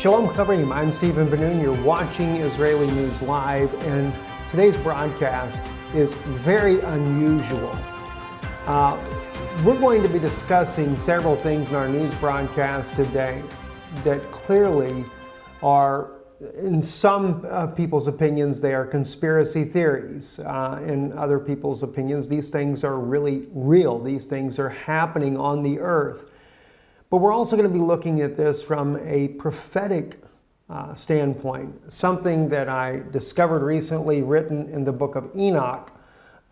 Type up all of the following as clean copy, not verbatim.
Shalom Chaverim, I'm Stephen Ben-Nun. You're watching Israeli News Live, and today's broadcast is very unusual. We're going to be discussing several things in our news broadcast today that clearly are, in some people's opinions, they are conspiracy theories. In other people's opinions, these things are really real. These things are happening on the earth. But we're also going to be looking at this from a prophetic standpoint, something that I discovered recently written in the Book of Enoch,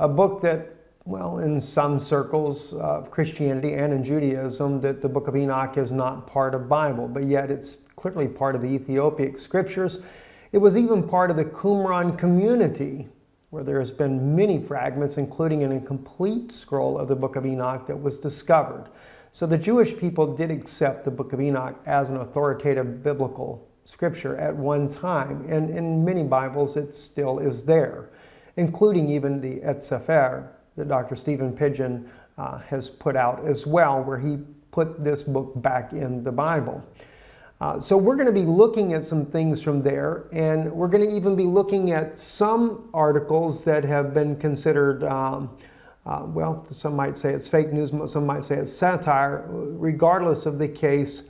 a book that, well, in some circles of Christianity and in Judaism, that the Book of Enoch is not part of Bible, but yet it's clearly part of the Ethiopic scriptures. It was even part of the Qumran community, where there has been many fragments, including an incomplete scroll of the Book of Enoch that was discovered. So the Jewish people did accept the Book of Enoch as an authoritative biblical scripture at one time, and in many Bibles it still is there, including even the Et Sefer that Dr. Stephen Pidgeon has put out as well, where he put this book back in the Bible. So we're going to be looking at some things from there, and we're going to even be looking at some articles that have been considered well, some might say it's fake news, some might say it's satire. Regardless of the case,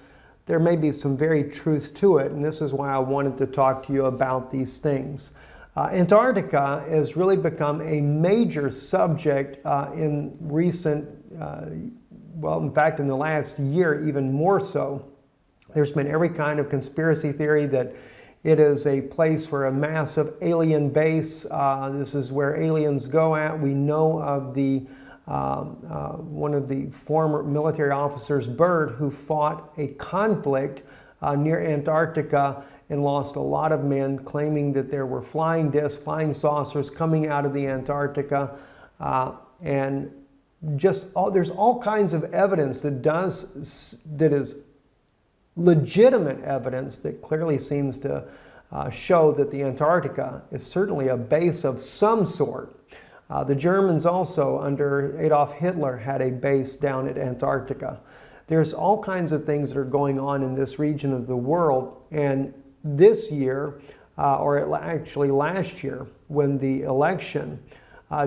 there may be some very truth to it, and this is why I wanted to talk to you about these things. Antarctica has really become a major subject in recent, well, in fact, in the last year, even more so. There's been every kind of conspiracy theory that it is a place for a massive alien base. This is where aliens go at. We know of the one of the former military officers, Byrd, who fought a conflict near Antarctica and lost a lot of men, claiming that there were flying discs, flying saucers coming out of the Antarctica. And just there's all kinds of evidence that is legitimate evidence that clearly seems to show that the Antarctica is certainly a base of some sort. The Germans also, under Adolf Hitler, had a base down at Antarctica. There's all kinds of things that are going on in this region of the world, and this year, or actually last year, when the election,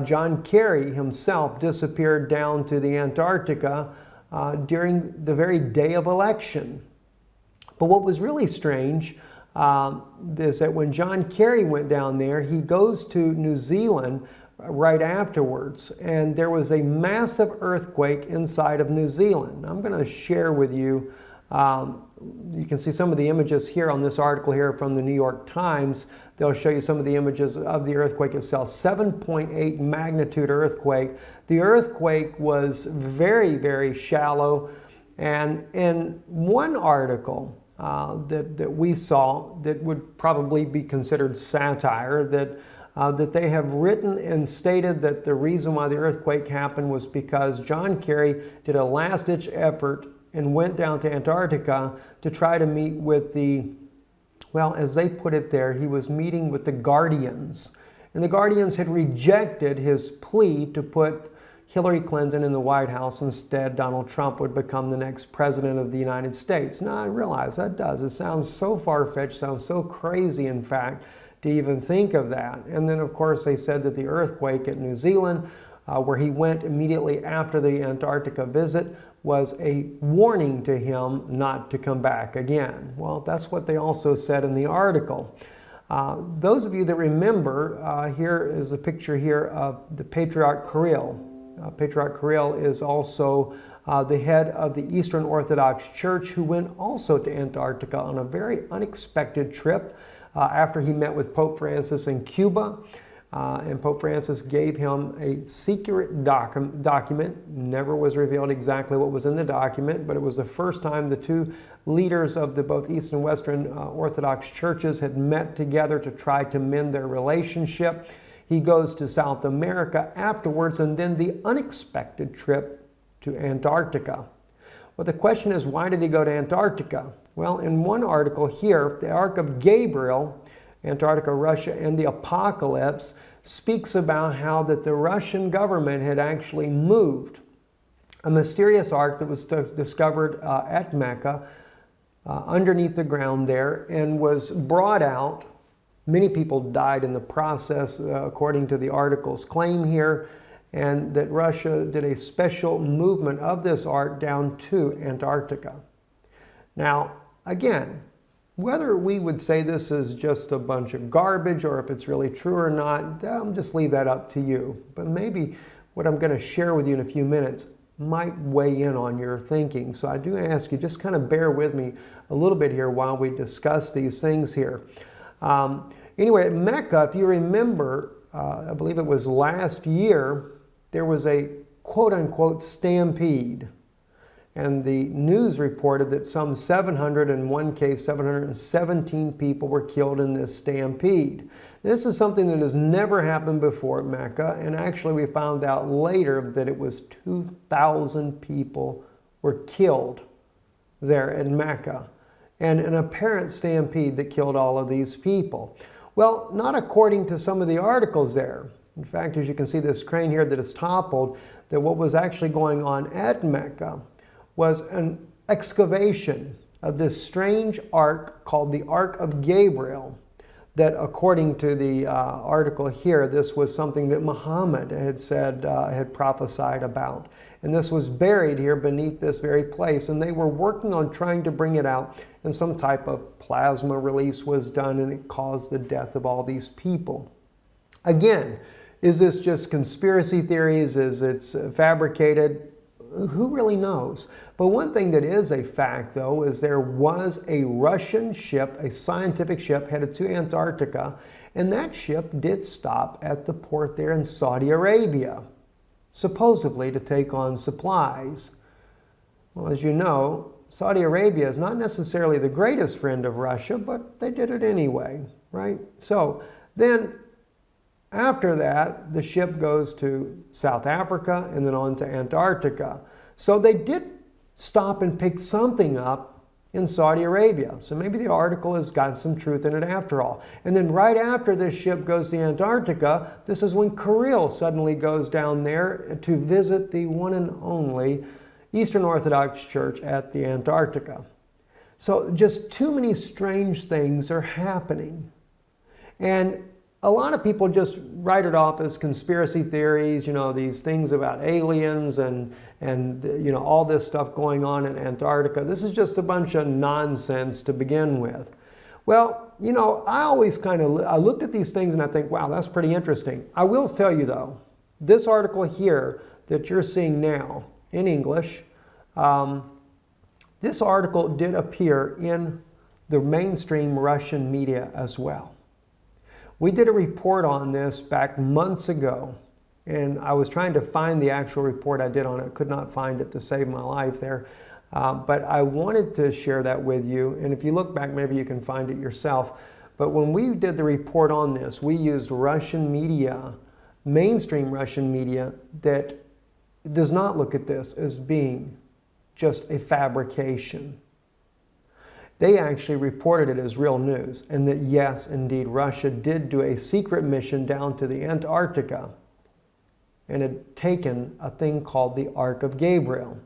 John Kerry himself disappeared down to the Antarctica during the very day of election. But what was really strange is that when John Kerry went down there, he goes to New Zealand right afterwards, and there was a massive earthquake inside of New Zealand. I'm going to share with you, you can see some of the images here on this article here from the New York Times. They'll show you some of the images of the earthquake itself. 7.8 magnitude earthquake. The earthquake was very, very shallow, and in one article that we saw that would probably be considered satire, that they have written and stated that the reason why the earthquake happened was because John Kerry did a last-ditch effort and went down to Antarctica to try to meet with the, well, as they put it there, he was meeting with the Guardians. And the Guardians had rejected his plea to put Hillary Clinton in the White House. Instead, Donald Trump would become the next president of the United States. Now, I realize that it sounds so far-fetched, sounds so crazy, in fact, to even think of that. And then, of course, they said that the earthquake at New Zealand, where he went immediately after the Antarctica visit, was a warning to him not to come back again. Well, that's what they also said in the article. Those of you that remember, here is a picture here of the Patriarch Kirill. Patriarch Kirill is also the head of the Eastern Orthodox Church, who went also to Antarctica on a very unexpected trip after he met with Pope Francis in Cuba. And Pope Francis gave him a secret document. Never was revealed exactly what was in the document, but it was the first time the two leaders of the both Eastern and Western Orthodox churches had met together to try to mend their relationship. He goes to South America afterwards, and then the unexpected trip to Antarctica. Well, the question is, why did he go to Antarctica? Well, in one article here, the Ark of Gabriel, Antarctica, Russia, and the Apocalypse, speaks about how that the Russian government had actually moved a mysterious ark that was discovered at Mecca underneath the ground there and was brought out. Many people died in the process, according to the article's claim here, and that Russia did a special movement of this ark down to Antarctica. Now, again, whether we would say this is just a bunch of garbage or if it's really true or not, I'll just leave that up to you. But maybe what I'm going to share with you in a few minutes might weigh in on your thinking. So I do ask you, just kind of bear with me a little bit here while we discuss these things here. Anyway, at Mecca, if you remember, I believe it was last year, there was a quote-unquote stampede. And the news reported that some 717 people were killed in this stampede. This is something that has never happened before at Mecca, and actually we found out later that it was 2,000 people were killed there in Mecca, and an apparent stampede that killed all of these people. Well, not according to some of the articles there. In fact, as you can see this crane here that is toppled, that what was actually going on at Mecca was an excavation of this strange ark called the Ark of Gabriel, that according to the article here, this was something that Muhammad had said, had prophesied about. And this was buried here beneath this very place, and they were working on trying to bring it out, and some type of plasma release was done, and it caused the death of all these people. Again, is this just conspiracy theories? Is it fabricated? Who really knows? But one thing that is a fact, though, is there was a Russian ship, a scientific ship, headed to Antarctica, and that ship did stop at the port there in Saudi Arabia, supposedly to take on supplies. Well, as you know, Saudi Arabia is not necessarily the greatest friend of Russia, but they did it anyway, right? So then, after that, the ship goes to South Africa and then on to Antarctica. So they did stop and pick something up in Saudi Arabia. So maybe the article has got some truth in it after all. And then right after this ship goes to Antarctica, this is when Kirill suddenly goes down there to visit the one and only Eastern Orthodox Church at the Antarctica. So just too many strange things are happening. And a lot of people just write it off as conspiracy theories, you know, these things about aliens and you know, all this stuff going on in Antarctica. This is just a bunch of nonsense to begin with. Well, you know, I always I looked at these things and I think, wow, that's pretty interesting. I will tell you though, this article here that you're seeing now in English, this article did appear in the mainstream Russian media as well. We did a report on this back months ago, and I was trying to find the actual report I did on it. Could not find it to save my life there. But I wanted to share that with you, and if you look back, maybe you can find it yourself. But when we did the report on this, we used Russian media, mainstream Russian media, that does not look at this as being just a fabrication. They actually reported it as real news, and that yes, indeed, Russia did do a secret mission down to the Antarctica and had taken a thing called the Ark of Gabriel.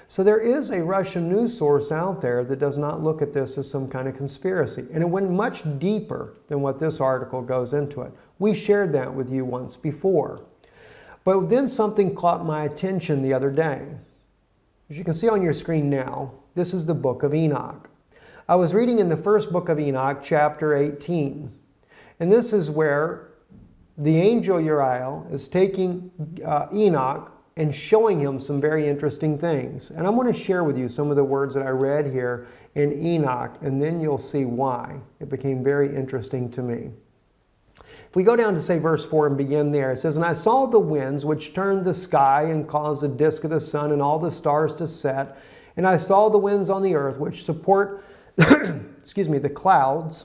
So there is a Russian news source out there that does not look at this as some kind of conspiracy. And it went much deeper than what this article goes into it. We shared that with you once before. But then something caught my attention the other day. As you can see on your screen now, this is the Book of Enoch. I was reading in the first book of Enoch, chapter 18. And this is where the angel Uriel is taking Enoch and showing him some very interesting things. And I'm going to share with you some of the words that I read here in Enoch, and then you'll see why it became very interesting to me. If we go down to, say, verse 4 and begin there, it says, "And I saw the winds which turned the sky and caused the disk of the sun and all the stars to set. And I saw the winds on the earth which support the clouds.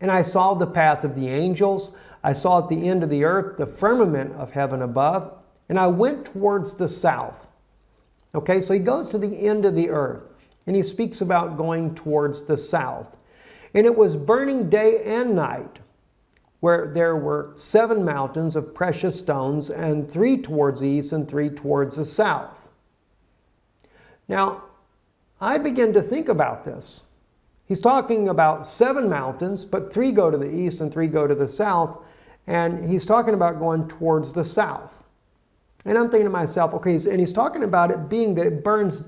And I saw the path of the angels. I saw at the end of the earth the firmament of heaven above. And I went towards the south." Okay, so he goes to the end of the earth. And he speaks about going towards the south. "And it was burning day and night, where there were 7 mountains of precious stones, and 3 towards the east and 3 towards the south." Now, I began to think about this. He's talking about 7 mountains, but 3 go to the east and 3 go to the south. And he's talking about going towards the south. And I'm thinking to myself, okay, and he's talking about it being that it burns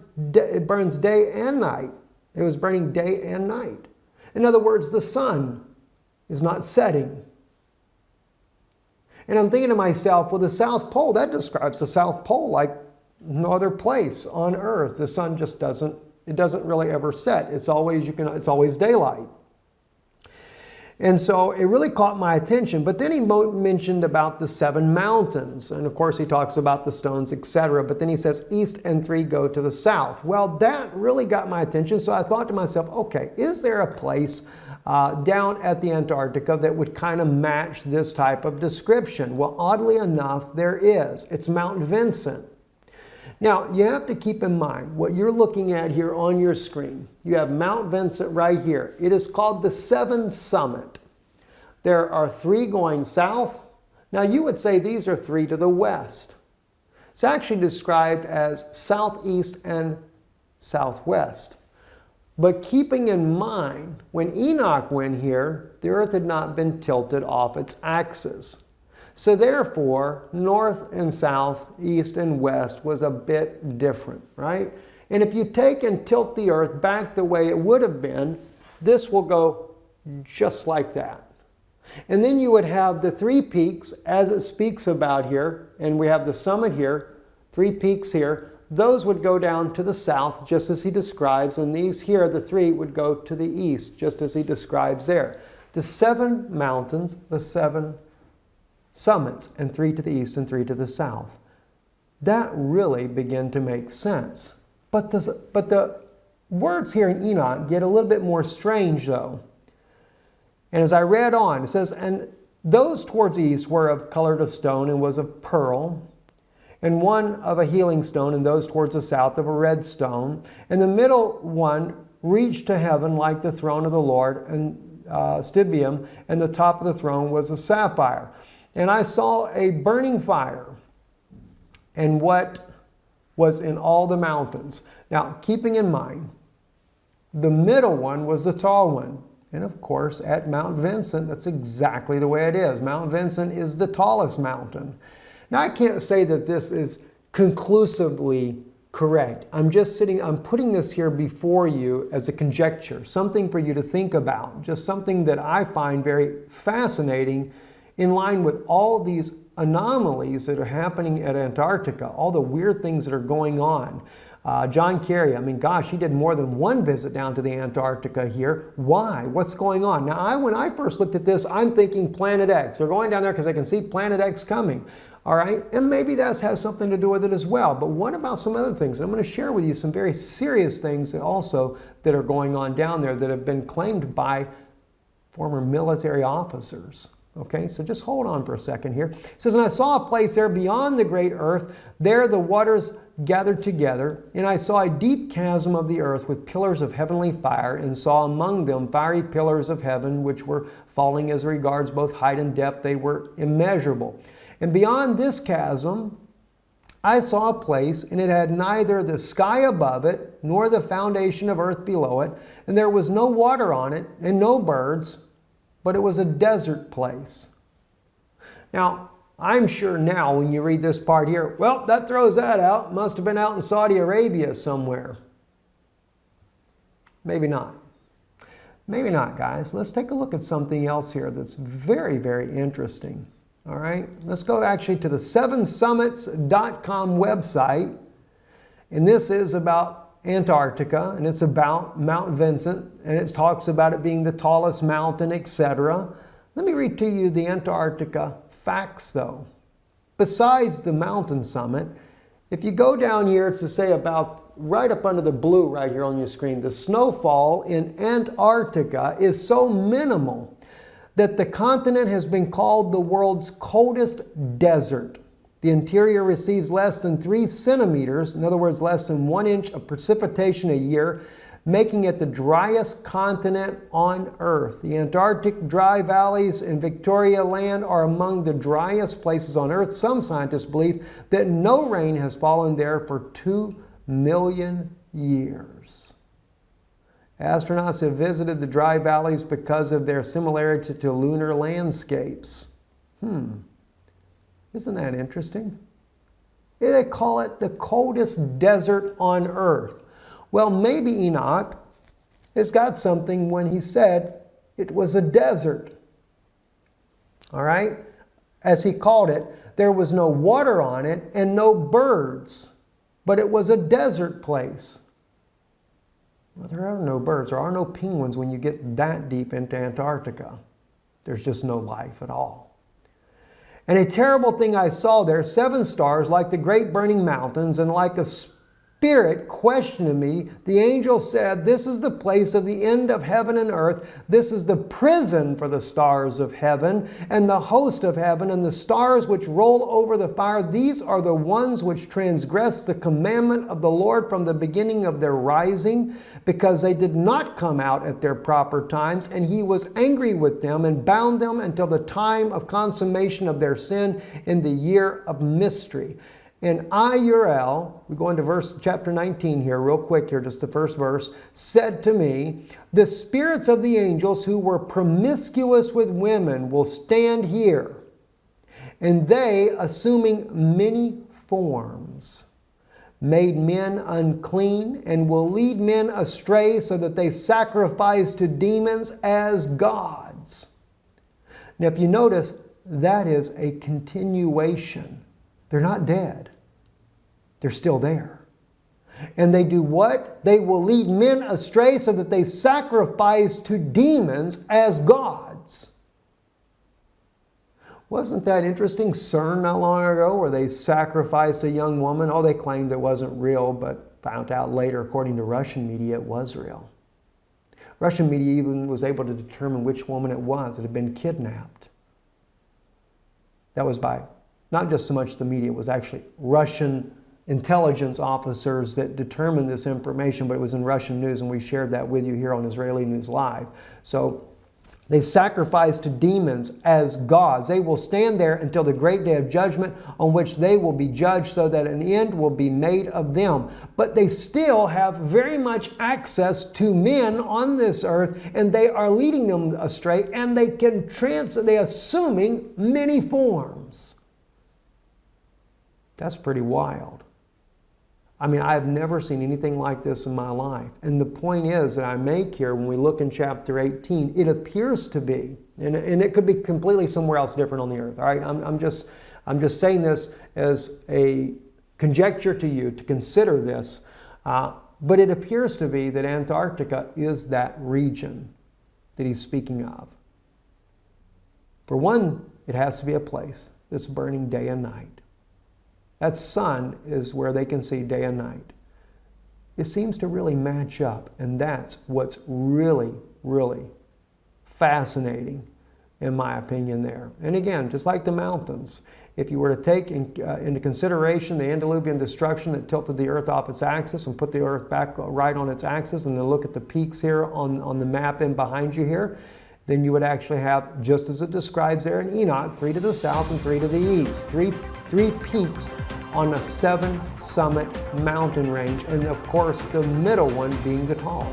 day and night. It was burning day and night. In other words, the sun is not setting. And I'm thinking to myself, well, the South Pole, that describes the South Pole like no other place on Earth. The sun just doesn't really ever set. It's always daylight. And so it really caught my attention. But then he mentioned about the 7 mountains. And of course he talks about the stones, etc. But then he says east and 3 go to the south. Well, that really got my attention. So I thought to myself, okay, is there a place down at the Antarctica that would kind of match this type of description? Well, oddly enough, there is. It's Mount Vincent. Now, you have to keep in mind what you're looking at here on your screen. You have Mount Vincent right here. It is called the 7 Summit. There are 3 going south. Now, you would say these are 3 to the west. It's actually described as southeast and southwest. But keeping in mind, when Enoch went here, the earth had not been tilted off its axis. So therefore, north and south, east and west was a bit different, right? And if you take and tilt the earth back the way it would have been, this will go just like that. And then you would have the 3 peaks, as it speaks about here, and we have the summit here, 3 peaks here. Those would go down to the south, just as he describes, and these here, the 3, would go to the east, just as he describes there. The 7 mountains, the 7 summits, and 3 to the east and 3 to the south. That really began to make sense. But the words here in Enoch get a little bit more strange, though. And as I read on, it says, and those towards the east were of colored of stone and was of pearl, and one of a healing stone, and those towards the south of a red stone. And the middle one reached to heaven like the throne of the Lord, and stibium, and the top of the throne was a sapphire. And I saw a burning fire, and what was in all the mountains. Now, keeping in mind, the middle one was the tall one. And of course, at Mount Vincent, that's exactly the way it is. Mount Vincent is the tallest mountain. Now, I can't say that this is conclusively correct. I'm putting this here before you as a conjecture, something for you to think about, just something that I find very fascinating in line with all these anomalies that are happening at Antarctica, all the weird things that are going on. John Kerry, I mean, gosh, he did more than 1 visit down to the Antarctica here. Why? What's going on? Now, when I first looked at this, I'm thinking Planet X. They're going down there because they can see Planet X coming. All right? And maybe that has something to do with it as well. But what about some other things? And I'm going to share with you some very serious things also that are going on down there that have been claimed by former military officers. Okay, so just hold on for a second here. It says, and I saw a place there beyond the great earth. There the waters gathered together, and I saw a deep chasm of the earth with pillars of heavenly fire, and saw among them fiery pillars of heaven, which were falling as regards both height and depth. They were immeasurable. And beyond this chasm, I saw a place, and it had neither the sky above it, nor the foundation of earth below it, and there was no water on it, and no birds, but it was a desert place. Now, I'm sure now when you read this part here, well, that throws that out. Must have been out in Saudi Arabia somewhere. Maybe not. Maybe not, guys. Let's take a look at something else here that's very, very interesting. All right, let's go actually to the 7summits.com website. And this is about Antarctica, and it's about Mount Vincent, and it talks about it being the tallest mountain, etc. Let me read to you the Antarctica facts, though. Besides the mountain summit, if you go down here to say about right up under the blue right here on your screen, the snowfall in Antarctica is so minimal that the continent has been called the world's coldest desert. The interior receives less than 3 centimeters, in other words, less than 1 inch of precipitation a year, making it the driest continent on Earth. The Antarctic dry valleys in Victoria Land are among the driest places on Earth. Some scientists believe that no rain has fallen there for 2 million years. Astronauts have visited the dry valleys because of their similarity to lunar landscapes. Isn't that interesting? They call it the coldest desert on Earth. Well, maybe Enoch has got something when he said it was a desert. All right? As he called it, there was no water on it and no birds, but it was a desert place. Well, there are no birds. There are no penguins when you get that deep into Antarctica. There's just no life at all. And a terrible thing I saw there, 7 stars like the great burning mountains, and like a spirit questioning me, the angel said, "This is the place of the end of heaven and earth. This is the prison for the stars of heaven and the host of heaven and the stars which roll over the fire. These are the ones which transgress the commandment of the Lord from the beginning of their rising, because they did not come out at their proper times. And he was angry with them and bound them until the time of consummation of their sin in the year of mystery." And IURL, we go into chapter 19 here, real quick here, just the first verse, said to me, "The spirits of the angels who were promiscuous with women will stand here, and they, assuming many forms, made men unclean and will lead men astray so that they sacrifice to demons as gods." Now, if you notice, that is a continuation. They're not dead. They're still there. And they do what? They will lead men astray so that they sacrifice to demons as gods. Wasn't that interesting? CERN not long ago, where they sacrificed a young woman. Oh, they claimed it wasn't real, but found out later, according to Russian media, it was real. Russian media even was able to determine which woman it was that had been kidnapped. That was by not just so much the media, it was actually Russian intelligence officers that determined this information, but it was in Russian news, and we shared that with you here on Israeli News Live. So they sacrifice to demons as gods. They will stand there until the great day of judgment, on which they will be judged, so that an end will be made of them. But they still have very much access to men on this earth, and they are leading them astray, and they assuming many forms. That's pretty wild. I mean, I've never seen anything like this in my life. And the point is that I make here, when we look in chapter 18, it appears to be, and it could be completely somewhere else different on the earth. All right, I'm just saying this as a conjecture to you to consider this. But it appears to be that Antarctica is that region that he's speaking of. For one, it has to be a place that's burning day and night. That sun is where they can see day and night. It seems to really match up, and that's what's really, really fascinating, in my opinion, there. And again, just like the mountains, if you were to take into consideration the antediluvian destruction that tilted the earth off its axis and put the earth back right on its axis, and then look at the peaks here on the map in behind you here, then you would actually have, just as it describes there in Enoch, 3 to the south and 3 to the east. Three peaks on a 7-summit mountain range, and of course the middle one being the tall.